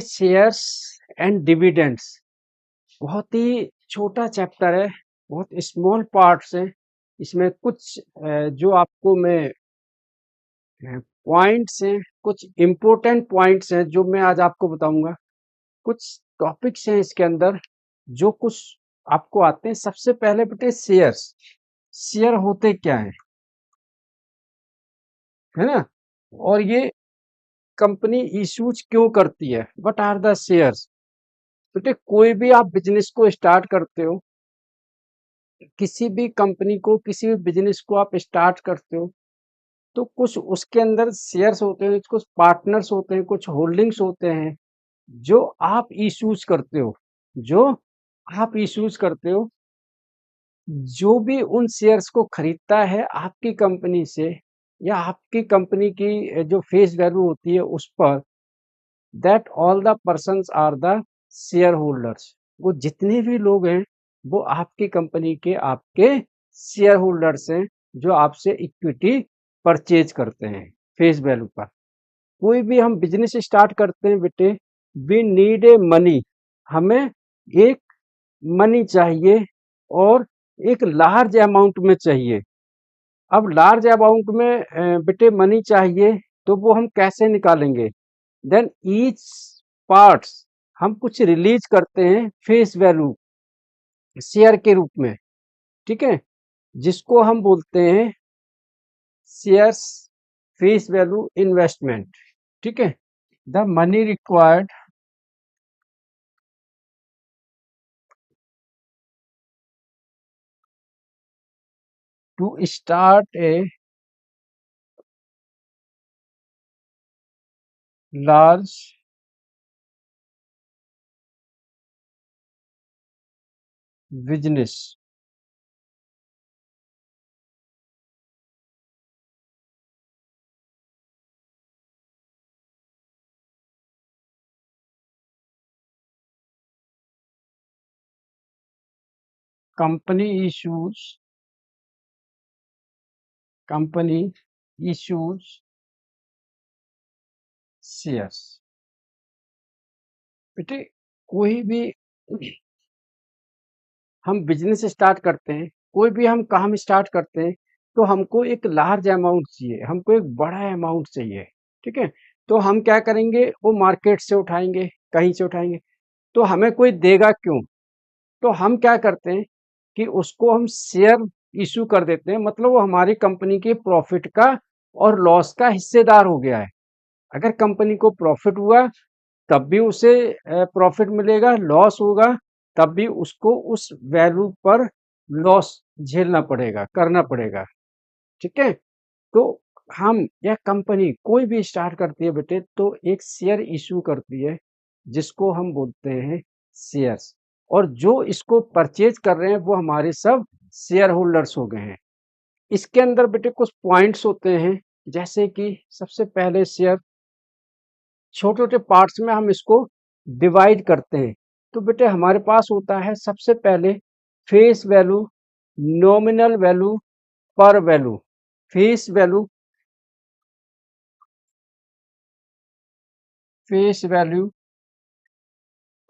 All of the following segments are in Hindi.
शेयर्स एंड डिविडेंड्स बहुत ही छोटा चैप्टर है, बहुत स्मॉल पार्ट्स हैं। इसमें कुछ जो आपको मैं पॉइंट्स हैं, कुछ इम्पोर्टेंट पॉइंट्स हैं जो मैं आज आपको बताऊंगा। कुछ टॉपिक्स हैं इसके अंदर जो कुछ आपको आते हैं। सबसे पहले बेटे शेयर्स, शेयर होते क्या है ना? और ये कंपनी इश्यूज क्यों करती है, व्हाट आर द शेयर्स। बेटे कोई भी आप बिजनेस को स्टार्ट करते हो, किसी भी कंपनी को, किसी भी बिजनेस को आप स्टार्ट करते हो, तो कुछ उसके अंदर शेयर्स होते हैं, कुछ पार्टनर्स होते हैं, कुछ होल्डिंग्स होते हैं जो आप इश्यूज करते हो, जो आप इश्यूज करते हो। जो भी उन शेयर्स को खरीदता है आपकी कंपनी से, या आपकी कंपनी की जो फेस वैल्यू होती है उस पर, that all the persons are the shareholders. वो जितने भी लोग हैं वो आपकी कंपनी के आपके शेयर होल्डर्स हैं, जो आपसे इक्विटी परचेज करते हैं फेस वैल्यू पर। कोई भी हम बिजनेस स्टार्ट करते हैं बेटे, वी नीड ए मनी, हमें एक मनी चाहिए, और एक लार्ज अमाउंट में चाहिए। अब लार्ज अमाउंट में बेटे मनी चाहिए, तो वो हम कैसे निकालेंगे? देन ईच पार्ट्स, हम कुछ रिलीज करते हैं फेस वैल्यू शेयर के रूप में, ठीक है, जिसको हम बोलते हैं शेयर्स फेस वैल्यू इन्वेस्टमेंट, ठीक है। The money required to start a large business. Company issues, company issues shares. बेटे कोई भी हम बिजनेस स्टार्ट करते हैं, कोई भी हम काम स्टार्ट करते हैं, तो हमको एक लार्ज अमाउंट चाहिए, हमको एक बड़ा अमाउंट चाहिए, ठीक है। तो हम क्या करेंगे, वो मार्केट से उठाएंगे, कहीं से उठाएंगे। तो हमें कोई देगा क्यों? तो हम क्या करते हैं कि उसको हम शेयर इशू कर देते हैं, मतलब वो हमारी कंपनी के प्रॉफिट का और लॉस का हिस्सेदार हो गया है। अगर कंपनी को प्रॉफिट हुआ तब भी उसे प्रॉफिट मिलेगा, लॉस होगा तब भी उसको उस वैल्यू पर लॉस झेलना पड़ेगा, करना पड़ेगा, ठीक है। तो हम या कंपनी कोई भी स्टार्ट करती है बेटे, तो एक शेयर इशू करती है जिसको हम बोलते हैं शेयर्स। और जो इसको परचेज कर रहे हैं वो हमारे सब शेयर होल्डर्स हो गए हैं। इसके अंदर बेटे कुछ पॉइंट्स होते हैं, जैसे कि सबसे पहले शेयर, छोटे छोटे पार्ट्स में हम इसको डिवाइड करते हैं। तो बेटे हमारे पास होता है सबसे पहले फेस वैल्यू, नॉमिनल वैल्यू, पर value. Face value, face value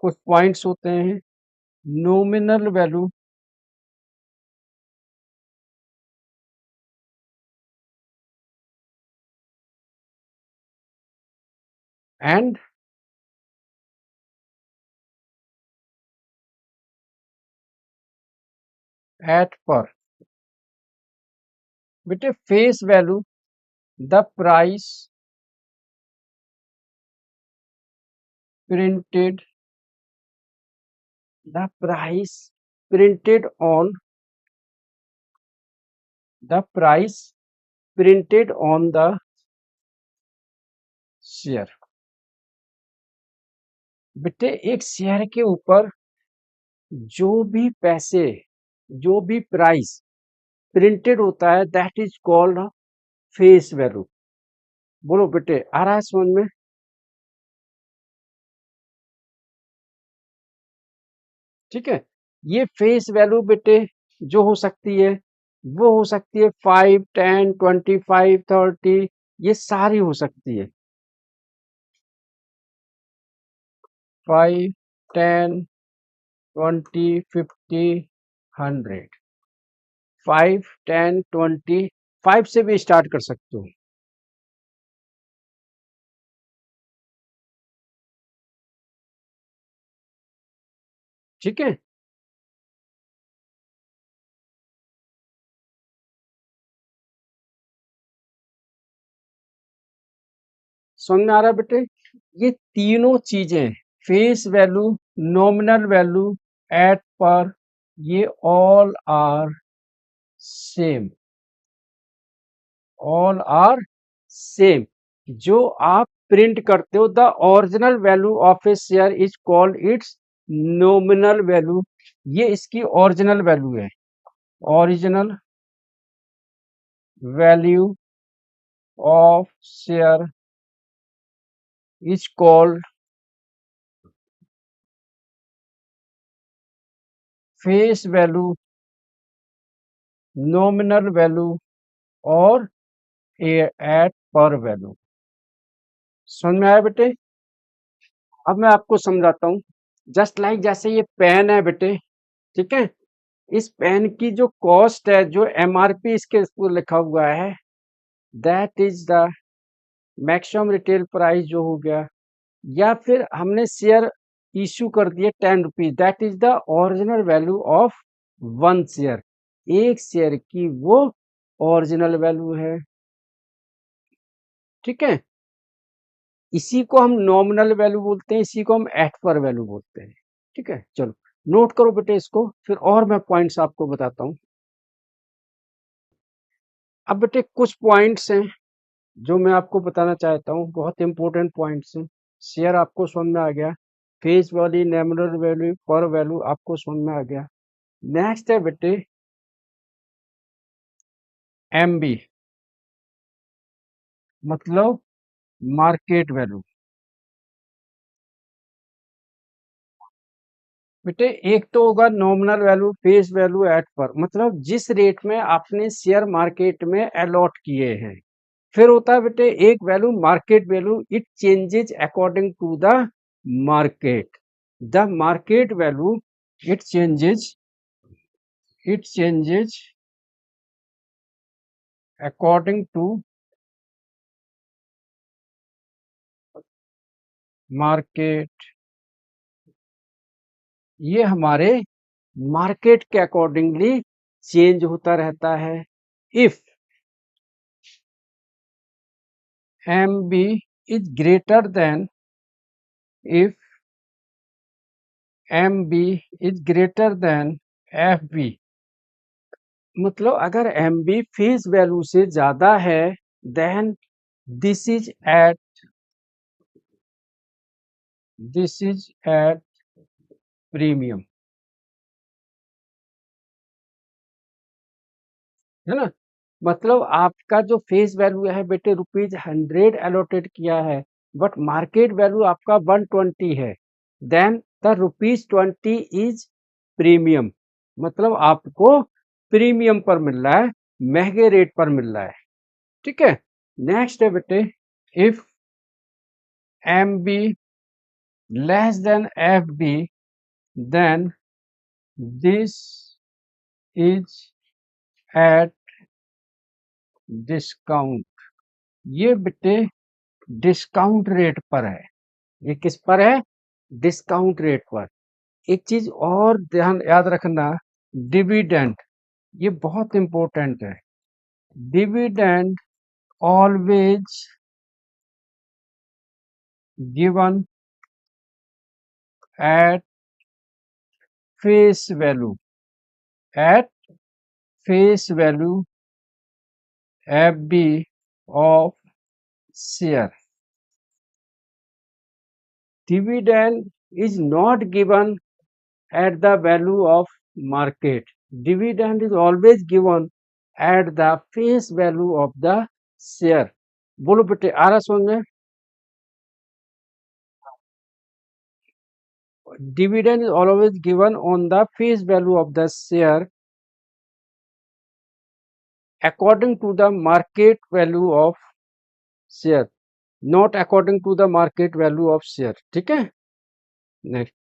कुछ पॉइंट्स होते हैं, नॉमिनल वैल्यू, एंड एट पर। बेटे face value, the price printed, the price printed on, the price printed on the share. बेटे एक शेयर के ऊपर जो भी पैसे, जो भी प्राइस प्रिंटेड होता है, that is called face value. बोलो बेटे, आ रहा है समझ में? ठीक है। ये फेस वैल्यू बेटे जो हो सकती है, वो हो सकती है 5, 10, 25, 30, ये सारी हो सकती है। 5, 10, 20, 50, 100। 5, 10, 20, 5 से भी स्टार्ट कर सकते हो। ठीक है, समझ में आ रहा है बेटे? ये तीनों चीजें, face value, nominal value, at par, ये all are same, all are same. जो आप प्रिंट करते हो, the original value of a share is called its nominal value. ये इसकी ओरिजिनल वैल्यू है। Original value of share is called face value, nominal value और एट पर वैल्यू। समझ में आया बेटे? अब मैं आपको समझाता हूँ। जस्ट लाइक जैसे ये पेन है बेटे, ठीक है, इस पेन की जो कॉस्ट है, जो एमआरपी इसके ऊपर लिखा हुआ है, that is the maximum retail price जो हो गया, या फिर हमने शेयर इशू कर दिए 10 rupees, that is the original value of one share. एक शेयर की वो ओरिजिनल वैल्यू है। ठीक है, इसी को हम नॉमिनल वैल्यू बोलते हैं, इसी को हम एट पर वैल्यू बोलते हैं। ठीक है, चलो नोट करो बेटे इसको, फिर और मैं पॉइंट्स आपको बताता हूँ। अब बेटे कुछ पॉइंट्स हैं जो मैं आपको बताना चाहता हूँ, बहुत इंपॉर्टेंट पॉइंट्स हैं। शेयर आपको समझ में आ गया, फेस वैल्यू, नॉमिनल वैल्यू, पर वैल्यू आपको समझ में आ गया। नेक्स्ट है बेटे एमबी, मतलब मार्केट वैल्यू। बेटे एक तो होगा nominal value, face value, at par, मतलब जिस रेट में आपने शेयर मार्केट में अलॉट किए हैं। फिर होता है बेटे एक value market value, it changes according to the market. The market value, it changes, it changes according to market. ये हमारे मार्केट के अकॉर्डिंगली चेंज होता रहता है। If M B is greater than, if M B is greater than F B, मतलब अगर एम बी फेस वैल्यू से ज्यादा है, then this is at, this is at premium, है ना? मतलब आपका जो फेस वैल्यू है बेटे ₹100 एलोटेड किया है, बट मार्केट वैल्यू आपका 120 है, देन द ₹20 इज प्रीमियम, मतलब आपको प्रीमियम पर मिल रहा है, महंगे रेट पर मिल रहा है। ठीक है, नेक्स्ट है बेटे if M B less than F B, then this is at discount. ये बेटे डिस्काउंट रेट पर है। ये किस पर है? डिस्काउंट रेट पर। एक चीज और ध्यान याद रखना, डिविडेंड, ये बहुत इंपॉर्टेंट है। Dividend always given at face value, at face value F B of share. Dividend is not given at the value of market. Dividend is always given at the face value of the share. बोलो बेटे आ रहा समझ में? Dividend is always given on the face value of the share according to the market value of share, not according to the market value of share. ठीक है, नेक्स्ट।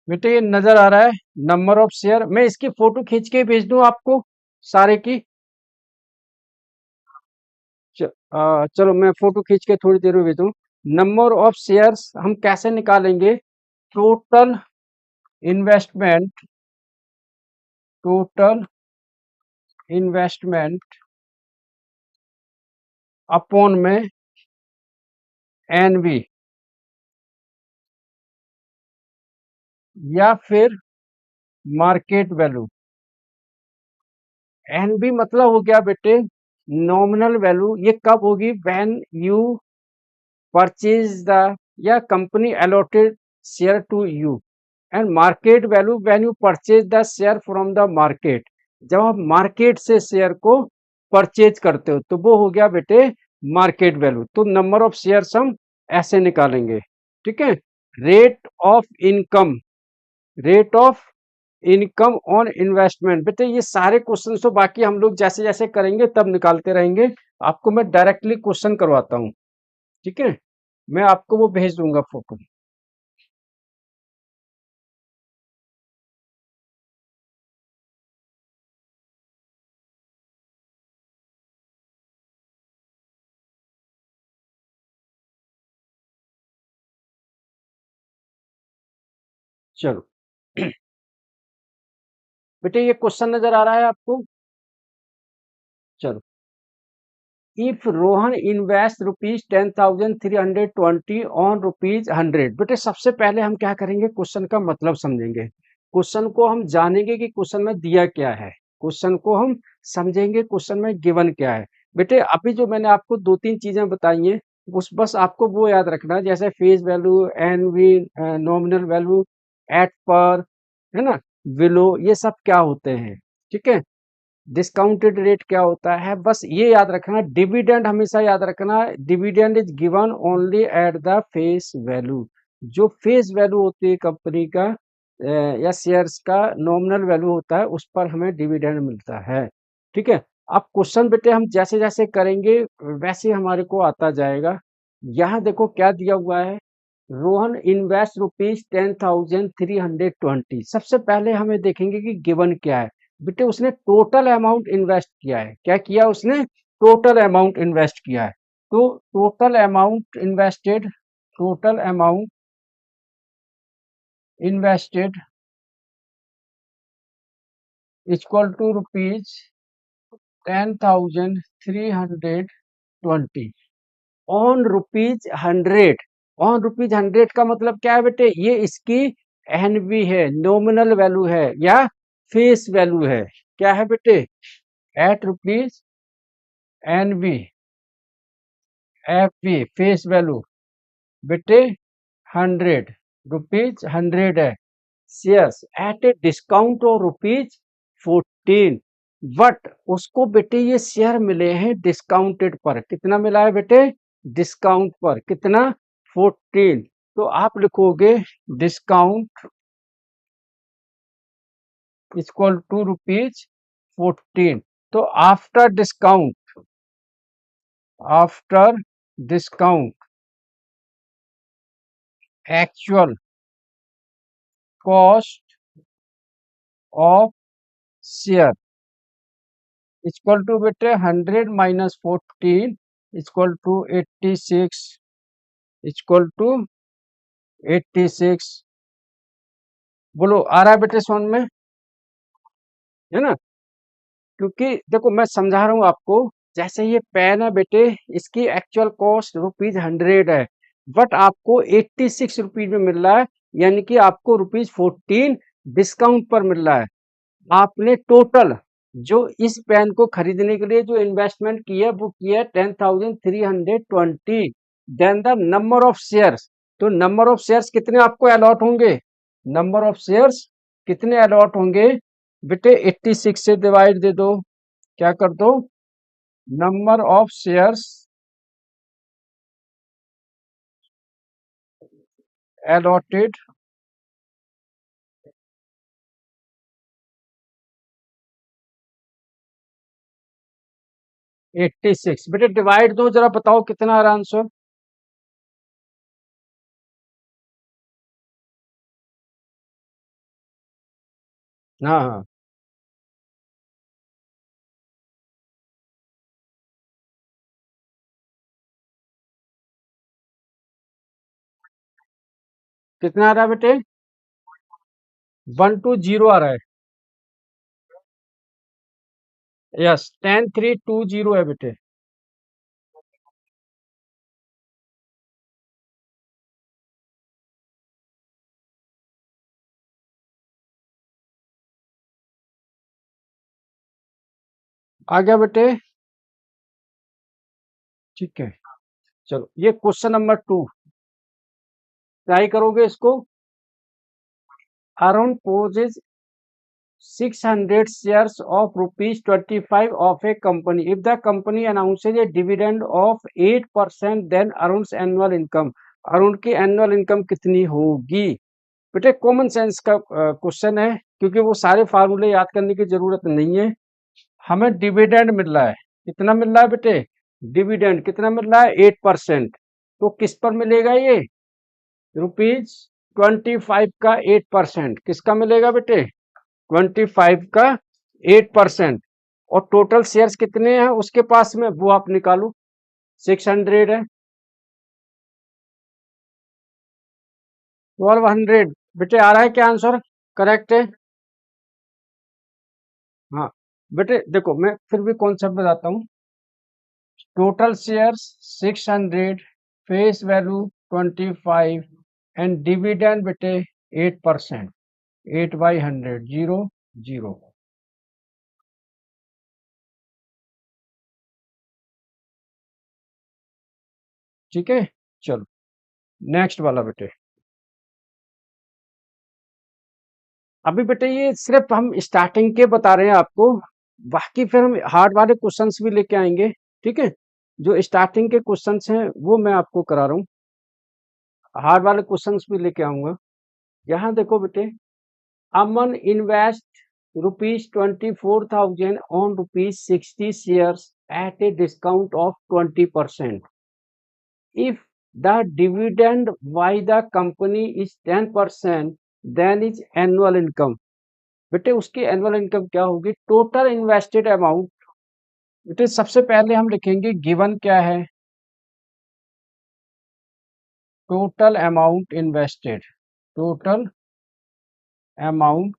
बेटे ये नजर आ रहा है नंबर ऑफ शेयर। मैं इसकी फोटो खींच के भेज दूं आपको सारे की। चलो मैं फोटो खींच के थोड़ी देर में भेजूं। नंबर ऑफ शेयर्स हम कैसे निकालेंगे? Total investment, total investment upon में एनवी, या फिर मार्केट वैल्यू। एनवी मतलब हो गया बेटे नॉमिनल वैल्यू। ये कब होगी? व्हेन यू परचेज द, या company allotted share to you. And market value when you purchase the share from the market. जब आप मार्केट से शेयर को परचेज करते हो तो वो हो गया बेटे मार्केट वैल्यू। तो नंबर ऑफ शेयर्स हम ऐसे निकालेंगे, ठीक है। Rate of income, rate of income on investment. बेटे ये सारे क्वेश्चन तो बाकी हम लोग जैसे जैसे करेंगे तब निकालते रहेंगे। आपको मैं डायरेक्टली क्वेश्चन करवाता हूँ, ठीक है। मैं आपको वो भेज दूंगा फोटो। चलो बेटे ये क्वेश्चन नजर आ रहा है आपको? चलो। If Rohan invest rupees 10,320 on rupees 100। बेटे सबसे पहले हम क्या करेंगे, क्वेश्चन का मतलब समझेंगे। क्वेश्चन को हम जानेंगे कि क्वेश्चन में दिया क्या है, क्वेश्चन को हम समझेंगे, क्वेश्चन में गिवन क्या है। बेटे अभी जो मैंने आपको दो तीन चीजें बताई हैं, उस बस आपको वो याद रखना है, जैसे face value, NV, nominal value, at par, है ना, बिलो, ये सब क्या होते हैं, ठीक है। डिस्काउंटेड रेट क्या होता है, बस ये याद रखना। डिविडेंड हमेशा याद रखना, dividend is given only at the face value. जो फेस वैल्यू होती है कंपनी का या शेयर्स का नॉमिनल वैल्यू होता है, उस पर हमें डिविडेंड मिलता है, ठीक है। अब क्वेश्चन बेटे हम जैसे जैसे करेंगे वैसे हमारे को आता जाएगा। यहाँ देखो क्या दिया हुआ है, रोहन इन्वेस्ट रुपीज 10,320। सबसे पहले हमें देखेंगे कि गिवन क्या है। बेटे उसने टोटल अमाउंट इन्वेस्ट किया है। क्या किया उसने? टोटल अमाउंट इन्वेस्ट किया है। तो total amount invested, total amount invested equal to rupees 10,320 on rupees 100। On rupees 100 का मतलब क्या है बेटे? ये इसकी एनवी है, नॉमिनल वैल्यू है या फेस वैल्यू है। क्या है बेटे? At rupees NV, F V face value बेटे 100 रुपीज, 100 है। Shares at a discount of rupees 14। But उसको बेटे ये शेयर मिले हैं डिस्काउंटेड पर। कितना मिला है बेटे? डिस्काउंट पर। कितना? 14। तो आप लिखोगे डिस्काउंट इक्वल टू रुपीज 14। तो after discount, after discount actual cost of share equal to बेटे 100 - 14 इक्वल टू 86, इक्वल टू 86। बोलो आ रहा है बेटे समझ में? है ना? क्योंकि देखो मैं समझा रहा हूँ आपको। जैसे ये पेन है बेटे, इसकी एक्चुअल कॉस्ट रुपीज 100 है, बट आपको 86 रुपीज में मिल रहा है, यानी कि आपको रुपीज 14 डिस्काउंट पर मिल रहा है। आपने टोटल जो इस पेन को खरीदने के लिए जो इन्वेस्टमेंट की है वो की है 10,320। Then the number of shares. तो नंबर ऑफ शेयर्स कितने आपको अलॉट होंगे? नंबर ऑफ शेयर्स कितने अलॉट होंगे बेटे? 86 से डिवाइड दे दो। क्या कर दो? Number of shares allotted 86। बेटे डिवाइड दो जरा, बताओ कितना आ रहा आंसर। हाँ हाँ, कितना आ रहा है बेटे? 120 आ रहा है। यस, 10320 है बेटे। आ गया बेटे? ठीक है, चलो ये क्वेश्चन नंबर 2 ट्राई करोगे इसको। Arun poses 600 shares of rupees 25 of a company. If the company announces a dividend of 8%, then Arun's annual income, Arun की एनुअल इनकम कितनी होगी? बेटे कॉमन सेंस का क्वेश्चन है, क्योंकि वो सारे फार्मूले याद करने की जरूरत नहीं है। हमें डिविडेंड मिल रहा है, कितना मिल रहा है बेटे? डिविडेंड कितना मिल रहा है? 8%। तो किस पर मिलेगा ये? रुपीज 25 का 8%। किसका मिलेगा बेटे? 25 का 8%। और टोटल शेयर्स कितने हैं उसके पास में, वो आप निकालो। 600 है, 1200। बेटे आ रहा है क्या आंसर? करेक्ट है। हाँ बेटे देखो, मैं फिर भी कॉन्सेप्ट बताता हूँ। Total shares 600, face value 25 and dividend बेटे 8%। 8/100, 0 0। ठीक है, चलो नेक्स्ट वाला बेटे। अभी बेटे ये सिर्फ हम स्टार्टिंग के बता रहे हैं आपको, बाकी फिर हम हार्ड वाले क्वेश्चंस भी लेके आएंगे। ठीक है, जो स्टार्टिंग के क्वेश्चंस हैं वो मैं आपको करा रहा हूँ, हार्ड वाले क्वेश्चंस भी लेके आऊंगा। यहाँ देखो बेटे, अमन invest ₹24,000 on ₹60 shares at a discount of 20%. If the dividend by the company is 10%, then its annual income, बेटे उसकी एनुअल इनकम क्या होगी? Total invested amount. बेटे सबसे पहले हम लिखेंगे गिवन क्या है, total amount invested. Total amount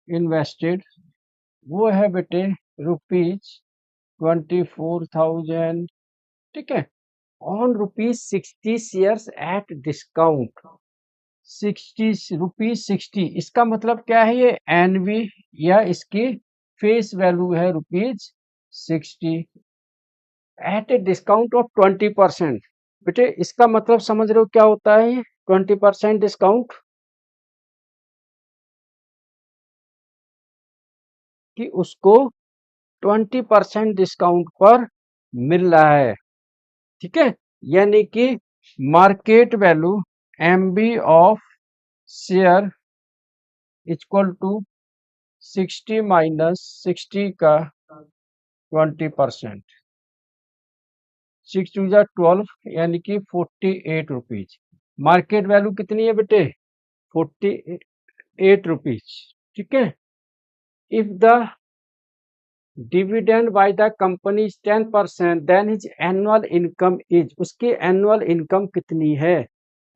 invested वो है बेटे ₹24,000। ठीक है, ऑन ₹60 शेयर्स एट डिस्काउंट। 60 ₹60, इसका मतलब क्या है? ये एनवी या इसकी फेस वैल्यू है ₹60 एट ए डिस्काउंट ऑफ 20%। बेटे इसका मतलब समझ रहे हो क्या होता है ये 20% डिस्काउंट? कि उसको 20% डिस्काउंट पर मिल रहा है। ठीक है, यानी कि market value MV of share equal to 60 minus 60 का 20%। 6 2 12, यानी कि 48 रुपीज। मार्केट वैल्यू कितनी है बेटे? 48 रुपीज। ठीक है, if the dividend by the company is 10%, then his annual income is, उसकी एनुअल इनकम कितनी है?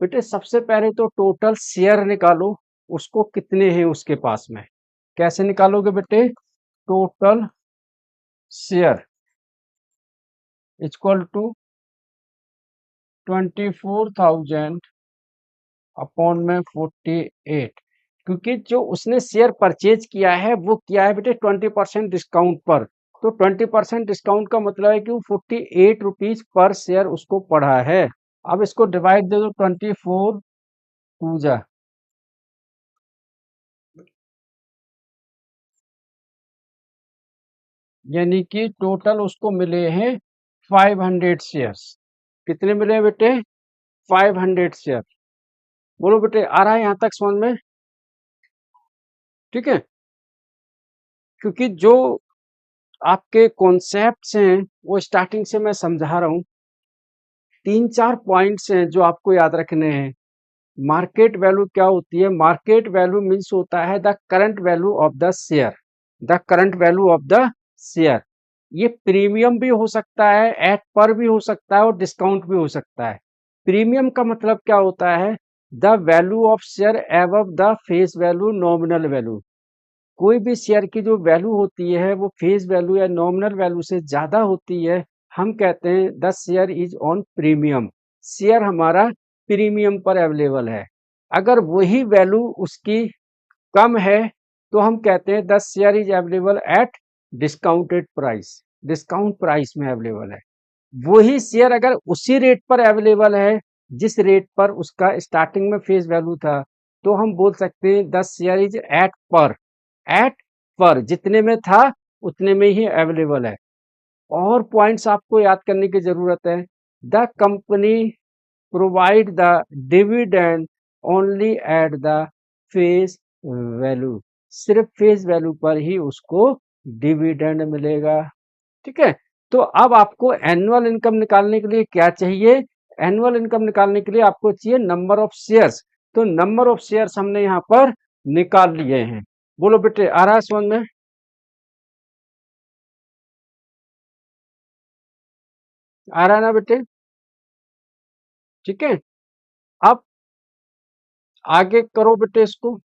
बेटे सबसे पहले तो टोटल शेयर निकालो, उसको कितने हैं उसके पास में। कैसे निकालोगे बेटे? Total share equal to 24,000 upon में 48, क्योंकि जो उसने शेयर परचेज किया है वो किया है बेटे 20% डिस्काउंट पर। तो 20% डिस्काउंट का मतलब है कि वो 48 रुपीज पर शेयर उसको पड़ा है। अब इसको डिवाइड दे दो, 24 टू जा, यानी कि टोटल उसको मिले हैं 500 शेयर्स। कितने मिले हैं बेटे? 500 शेयर। बोलो बेटे, आ रहा है यहाँ तक समझ में? ठीक है, क्योंकि जो आपके कॉन्सेप्ट्स हैं वो स्टार्टिंग से मैं समझा रहा हूँ। 3-4 पॉइंट्स हैं जो आपको याद रखने हैं। मार्केट वैल्यू क्या होती है? मार्केट वैल्यू मीन्स होता है the current value of the share. The current value of the share. ये प्रीमियम भी हो सकता है, एट पर भी हो सकता है और डिस्काउंट भी हो सकता है। प्रीमियम का मतलब क्या होता है? The value of share above the face value nominal value. कोई भी शेयर की जो वैल्यू होती है वो फेस वैल्यू या नॉमिनल वैल्यू से ज्यादा होती है, हम कहते हैं the share is on premium. Share हमारा प्रीमियम पर अवेलेबल है। अगर वही वैल्यू उसकी कम है तो हम कहते हैं the share is available at discounted price. Discount price में अवेलेबल है। वही शेयर अगर उसी रेट पर अवेलेबल है जिस रेट पर उसका स्टार्टिंग में फेस वैल्यू था, तो हम बोल सकते हैं द शेयर इज एट पर। एट पर जितने में था उतने में ही अवेलेबल है। और पॉइंट्स आपको याद करने की जरूरत है। The company provide the dividend only at the face value. सिर्फ फेस वैल्यू पर ही उसको डिविडेंड मिलेगा। ठीक है, तो अब आपको एनुअल इनकम निकालने के लिए क्या चाहिए? एनुअल इनकम निकालने के लिए आपको चाहिए नंबर ऑफ शेयर्स। तो नंबर ऑफ शेयर्स हमने यहाँ पर निकाल लिए हैं। बोलो बेटे, आ रहा है समझ में? आ रहा है ना बेटे? ठीक है, अब आगे करो बेटे इसको।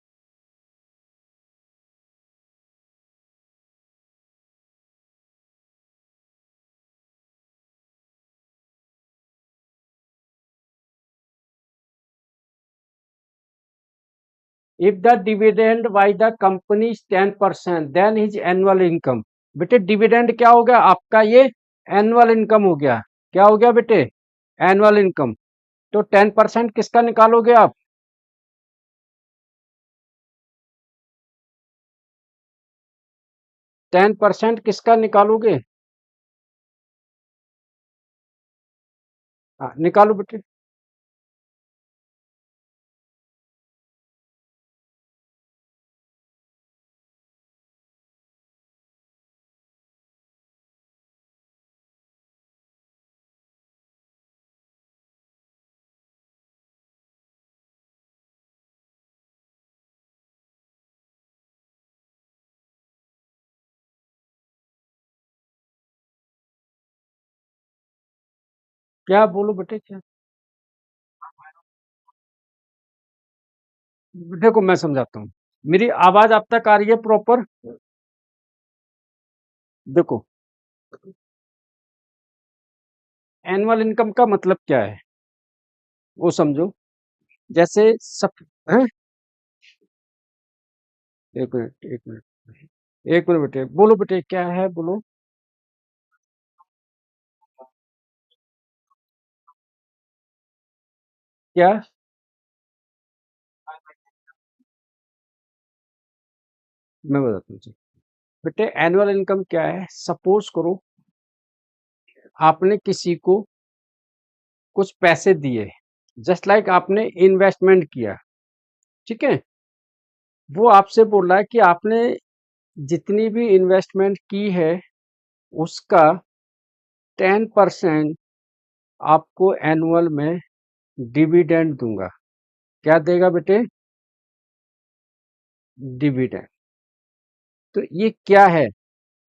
If the dividend by the company 10%, then his annual income. बेटे डिविडेंड क्या हो गया आपका? ये एनुअल इनकम हो गया। क्या हो गया बेटे? Annual income. तो 10% किसका निकालोगे आप? 10% किसका निकालोगे? हाँ, निकालो बेटे। क्या बोलो बेटे, क्या? देखो मैं समझाता हूँ। मेरी आवाज आप तक आ रही है प्रॉपर? देखो, एनुअल इनकम का मतलब क्या है वो समझो। जैसे सब हैं? एक मिनट, एक मिनट, एक मिनट बेटे, बोलो बेटे क्या है, बोलो। क्या? मैं बताता हूँ जी। बेटे एनुअल इनकम क्या है? सपोज करो आपने किसी को कुछ पैसे दिए, जस्ट लाइक आपने इन्वेस्टमेंट किया। ठीक है, वो आपसे बोल रहा है कि आपने जितनी भी इन्वेस्टमेंट की है उसका 10% आपको एनुअल में डिविडेंड दूंगा। क्या देगा बेटे? डिविडेंड। तो ये क्या है?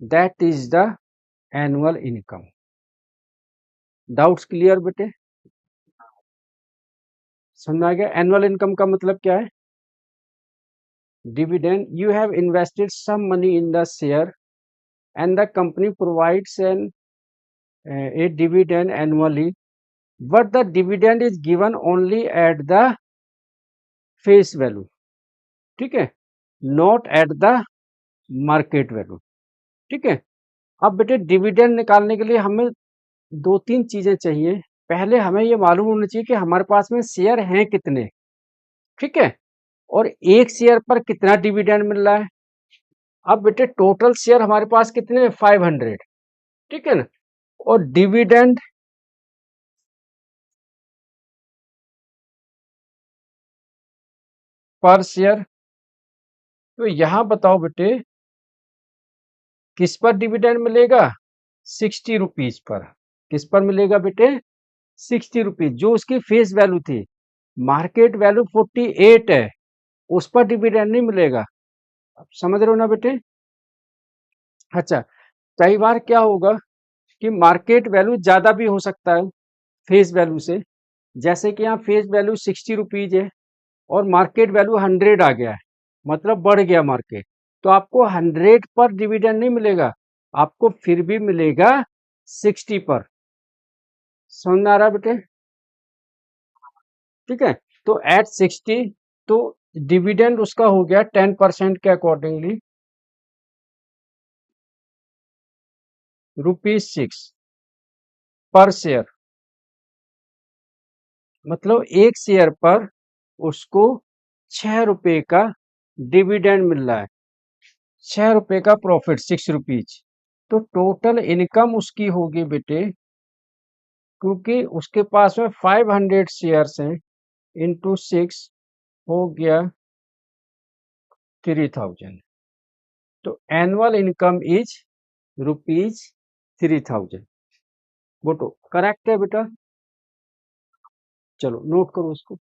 That is the annual income. Doubts clear बेटे? समझ आ गया एनुअल इनकम का मतलब क्या है? Dividend, you have invested some money in the share and the company provides a dividend annually, but the dividend is given only at the face value। ठीक है, not at the market value. ठीक है, अब बेटे डिविडेंड निकालने के लिए हमें दो तीन चीजें चाहिए। पहले हमें ये मालूम होना चाहिए कि हमारे पास में शेयर हैं कितने। ठीक है, और एक शेयर पर कितना डिविडेंड मिल रहा है। अब बेटे टोटल शेयर हमारे पास कितने? 500। ठीक है ना, और डिविडेंड पर शेयर। तो यहां बताओ बेटे किस पर डिविडेंड मिलेगा? 60 रुपीज पर। किस पर मिलेगा बेटे? 60 रुपीज, जो उसकी फेस वैल्यू थी। मार्केट वैल्यू 48 है, उस पर डिविडेंड नहीं मिलेगा। आप समझ रहे हो ना बेटे? अच्छा, कई बार क्या होगा कि मार्केट वैल्यू ज्यादा भी हो सकता है फेस वैल्यू से। जैसे कि यहाँ फेस वैल्यू 60 रुपीज है और मार्केट वैल्यू 100 आ गया है, मतलब बढ़ गया मार्केट। तो आपको 100 पर डिविडेंड नहीं मिलेगा, आपको फिर भी मिलेगा 60 पर। समझ में आ रहा है बेटे? ठीक है, तो एट 60, तो डिविडेंड उसका हो गया 10% के अकॉर्डिंगली ₹6 पर शेयर। मतलब एक शेयर पर उसको 6 रुपए का डिविडेंड मिल रहा है, 6 रुपए का प्रॉफिट, 6 रुपीज। तो टोटल इनकम उसकी होगी बेटे, क्योंकि उसके पास में 500 शेयर्स हैं, इंटू 6 हो गया 3000। तो एनुअल इनकम इज ₹3000। वो तो करेक्ट है बेटा, चलो नोट करो उसको।